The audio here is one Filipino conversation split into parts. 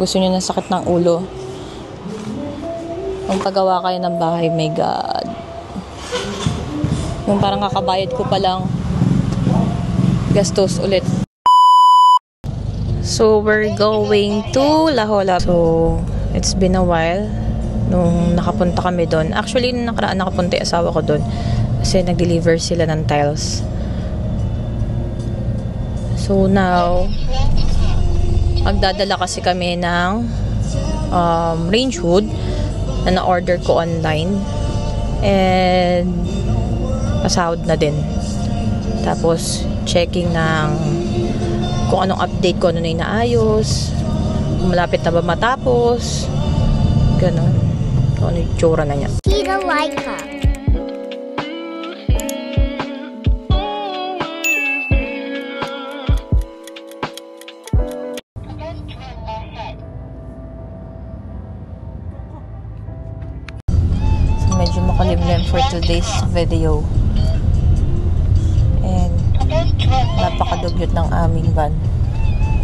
Gusto niyo ng sakit ng ulo. Kung pagawa kayo ng bahay, my God. Yung parang kakabayad ko pa lang. Gastos ulit. So, we're going to La Jolla. So, it's been a while nung nakapunta kami doon. Actually, nung nakaraan nakapunta yung asawa ko doon. Kasi nag-deliver sila ng tiles. So, now, magdadala kasi kami ng range hood na na-order ko online. And, pasahod na din. Tapos, checking ng kung anong update ko, ano na inaayos, malapit na ba matapos, ganun. Kung ano yung tsura na niya. Tita Laika. So, medyo makalimlim for today's video. And, napakadugyot ng aming van.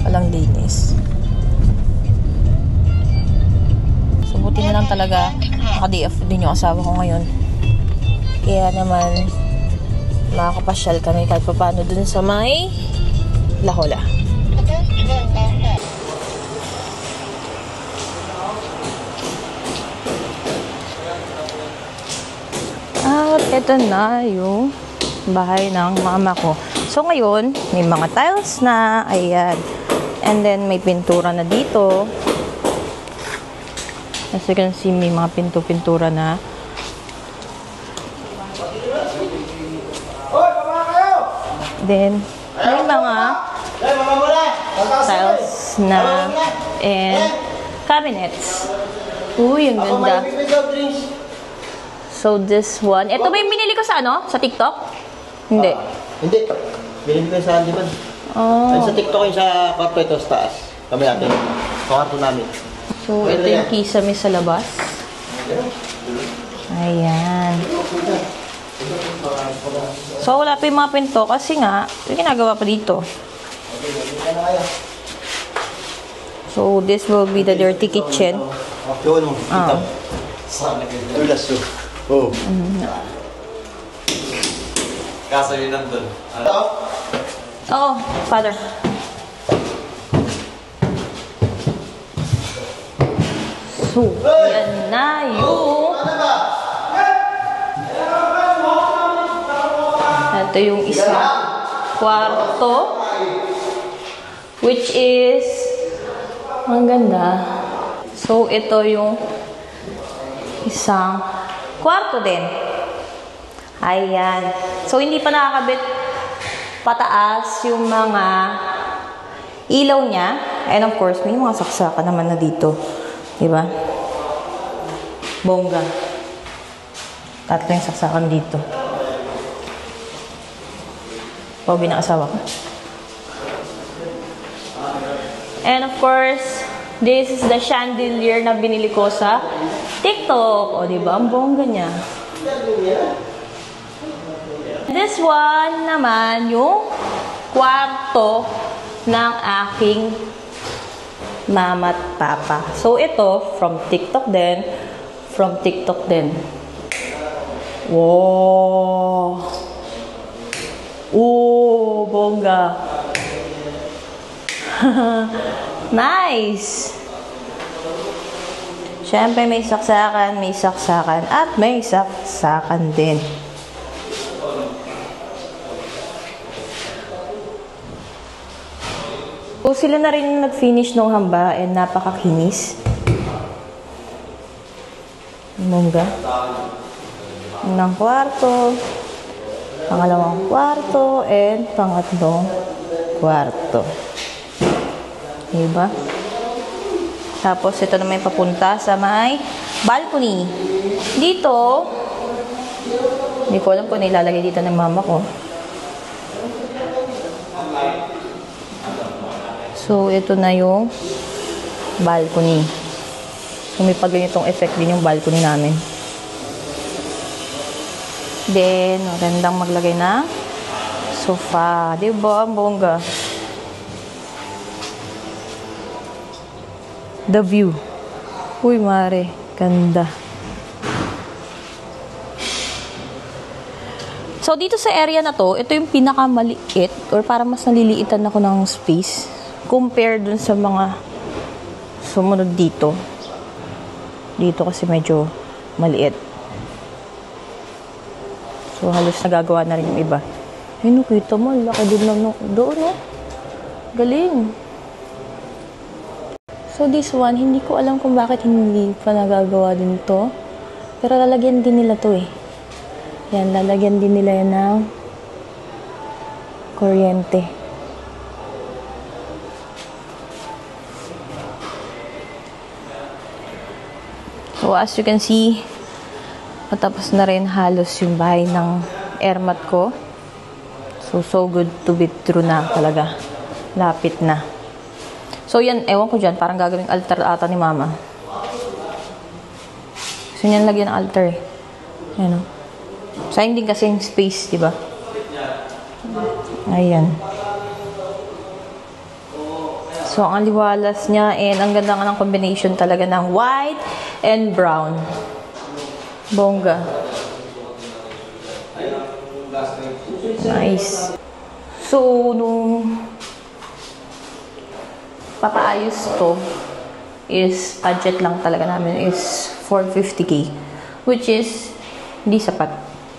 Walang linis. So, buti na lang talaga naka-day off din yung asawa ko ngayon. Kaya naman makakapasyal kami kahit paano dun sa may La Jolla. At eto na yung bahay ng mama ko. So, ngayon, may mga tiles na. Ayan. And then, may pintura na dito. As you can see, may mga pintura na. Then, may mga tiles na and cabinets. Uy, ang ganda. So, this one. Ito ba yung binili ko sa ano? Sa TikTok? Hindi. Hindi. Binili ko sa Andiman. Oh. Sa TikTok yung sa kwarto ito sa taas. Kami natin. Sa kwarto namin. So, ito yung kisame sa labas. Ayan. So, wala pa yung mga pinto kasi nga, yung ginagawa pa dito. So, this will be the dirty kitchen. Yun, kita. Tulas yun. Oo. Kaso yun nandun. Oo, father. So, yan na yung... Ito yung isang kwarto. Which is... Ang ganda. So, ito yung isang kwarto din. Ayan. So, hindi pa nakakabit pataas yung mga ilaw niya. And of course, may mga saksakan naman na dito. Diba? Bongga. Tatlo yung saksakan dito. Pogi ng asawa ko. And of course, this is the chandelier na binili ko sa TikTok. O, diba? Ang bongga niya. This one naman, yung kwarto ng aking mama at papa. So, ito, from TikTok din. From TikTok din. Wow! Oh, bongga. Nice! Siyempre, may saksakan, at may saksakan din. So, sila na rin nag-finish ng hamba and napakakinis. Bongga. Unang kwarto, pangalawang kwarto, and pangatlong kwarto. Diba? Tapos, ito naman yung papunta sa may balcony. Dito, hindi ko alam kung nilalagay dito ng mama ko. So, ito na yung balcony. So, may pag-ganitong effect din yung balcony namin. Then, magandang maglagay ng sofa. Diba? Ang bongga. The view. Uy, mare. Ganda. So, dito sa area na to, ito yung pinakamaliit or para mas naliliitan ako ng space compare dun sa mga sumunod dito. Dito kasi medyo maliit. So, halos nagagawa na rin yung iba. Ay, nakita mo. Laki din lang doon, no? Galing. So, this one, hindi ko alam kung bakit hindi pa nagagawa din to. Pero lalagyan din nila to eh. Yan, lalagyan din nila yan ng kuryente. So, as you can see, matapos na rin halos yung bahay ng airmat ko. So good to be true na talaga. Lapit na. So, yan, ewan ko dyan, parang gagawing altar ata ni mama. So, yan lagyan ng altar eh. Yan o. Sayang din kasi yung space, di ba? Ayan. So, ang liwalas niya and ang ganda nga ng combination talaga ng white and brown. Bongga. Nice. So, nung papaayos to is budget lang talaga namin is 450k, which is hindi sapat.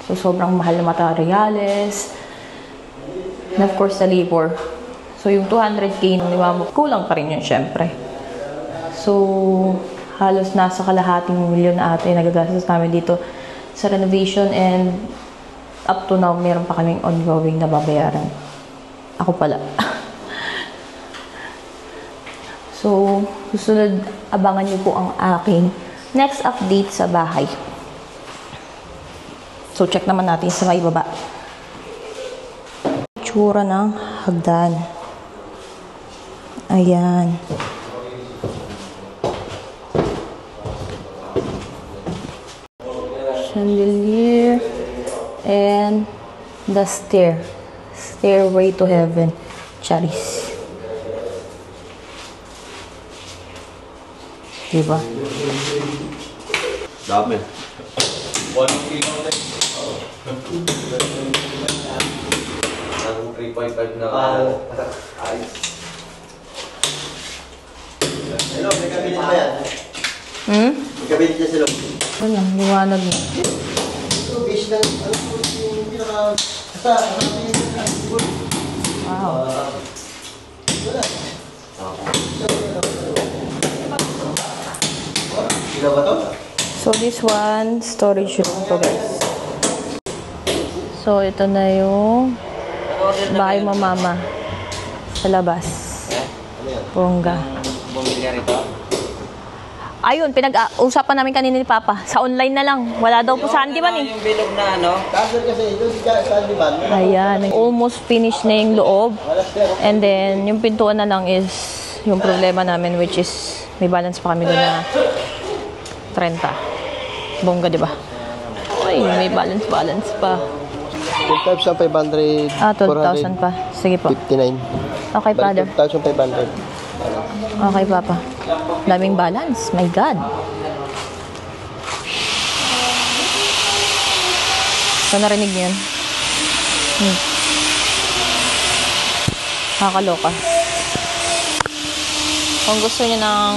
So, sobrang mahal na materials. And of course, the labor. So, yung 200k nung ni mama, kulang pa rin yun, syempre. So, halos nasa kalahating milyon na ata yung nagagastos namin dito sa renovation and up to now, meron pa kaming ongoing na babayaran. Ako pala. So, susunod, abangan niyo po ang aking next update sa bahay. So, check naman natin sa may baba. Tsura ng hagdan. Ayan. Chandelier. And the stairway to heaven. Charis. Diba? Dami. 1 kilo na ang 3.5 na ayos. Hello, may kabinet ba yan? May kabinet niya sila. Ano lang, liwanag na. Ito, base lang. Ano po yung pinaka... Wow. Sila ba to? So, this one, storage room to, guys. So, ito na yung bahay mo, mama. Sa labas. Bongga. Bumili rito? Ayun, pinag-usapan namin kanina ni Papa. Sa online na lang. Wala daw po sa handyman eh. Yung bilog na ano? Kaso kasi, ito si Candyman. Ayan. Almost finished na yung loob. And then, yung pintuan na lang is yung problema namin, which is may balance pa kami doon na 30. Bongga, di ba? Uy, may balance pa. 12,500. 12,000 pa. Sige po. 59. Okay, Father. 12,500. Okay, Papa. Daming balance. My God. So, narinig niyo yun? Nakakaloka. Kung gusto niyo ng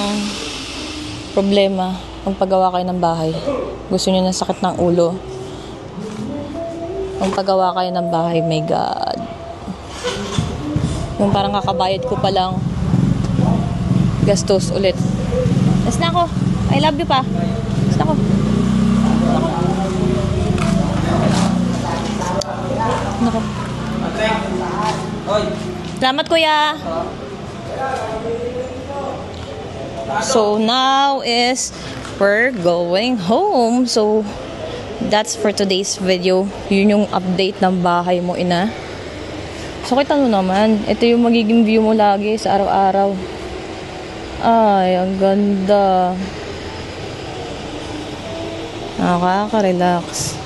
problema, paggawa kayo ng bahay. Gusto niyo ng sakit ng ulo. Paggawa kayo ng bahay, my God. Yung parang kakabayad ko pa lang gastos ulit. Nas na ako. I love you pa. Nas na ako. Nako. Salamat, kuya. So now is we're going home. So that's for today's video. Yun yung update ng bahay mo, ina. So kita mo naman, ito yung magiging view mo lagi sa araw-araw. Ay, ang ganda. Nakaka-relax.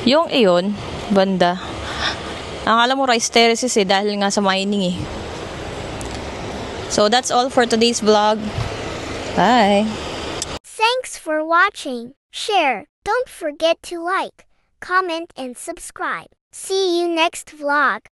Yung iyon, banda, Akala mo rice terraces eh, dahil nga sa mining eh. So that's all for today's vlog. Bye! Thanks for watching. Share. Don't forget to like, comment, and subscribe. See you next vlog.